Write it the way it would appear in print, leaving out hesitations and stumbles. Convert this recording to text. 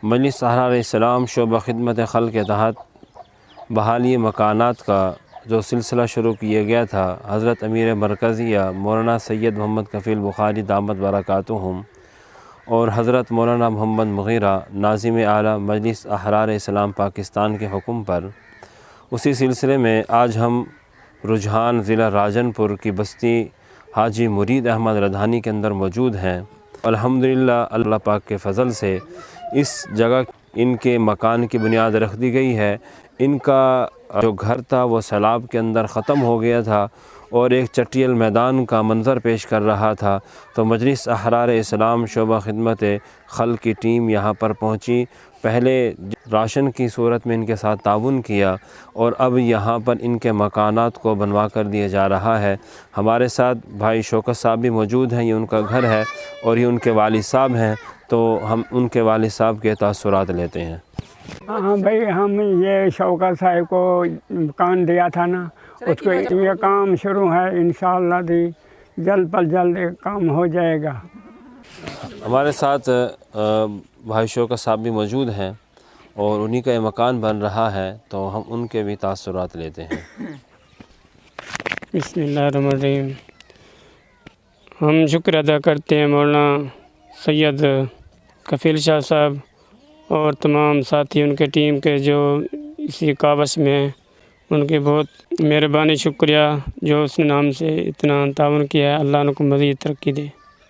مجلس احرار اسلام شعبہ خدمت خلق کے تحت بحالی مکانات کا جو سلسلہ شروع کیا گیا تھا، حضرت امیر مرکزیہ مولانا سید محمد کفیل بخاری دامت برکاتہم اور حضرت مولانا محمد مغیرہ ناظم اعلیٰ مجلس احرار اسلام پاکستان کے حکم پر، اسی سلسلے میں آج ہم رجحان ضلع راجن پور کی بستی حاجی مرید احمد ردھانی کے اندر موجود ہیں۔ الحمدللہ اللہ پاک کے فضل سے اس جگہ ان کے مکان کی بنیاد رکھ دی گئی ہے۔ ان کا جو گھر تھا وہ سیلاب کے اندر ختم ہو گیا تھا اور ایک چٹیل میدان کا منظر پیش کر رہا تھا، تو مجلس احرار اسلام شعبہ خدمت خلق کی ٹیم یہاں پر پہنچی۔ پہلے راشن کی صورت میں ان کے ساتھ تعاون کیا اور اب یہاں پر ان کے مکانات کو بنوا کر دیا جا رہا ہے۔ ہمارے ساتھ بھائی شوکت صاحب بھی موجود ہیں، یہ ان کا گھر ہے اور یہ ان کے والد صاحب ہیں، تو ہم ان کے والد صاحب کے تاثرات لیتے ہیں۔ ہاں بھائی، ہم یہ شوکت صاحب کو مکان دیا تھا نا، اس کو یہ کام شروع ہے، انشاءاللہ دی جلد پر جلد کام ہو جائے گا۔ ہمارے ساتھ بھائی شوکت صاحب بھی موجود ہیں اور انہی کا یہ مکان بن رہا ہے، تو ہم ان کے بھی تاثرات لیتے ہیں۔ بسم اللہ الرحمن الرحیم۔ ہم شکر ادا کرتے ہیں مولانا سید کفیل شاہ صاحب اور تمام ساتھی ان کے ٹیم کے جو اسی کاوش میں ہیں، ان کی بہت مہربانی، شکریہ جو اس نے ہم سے اتنا تعاون کیا ہے۔ اللہ ان کو مزید ترقی دے۔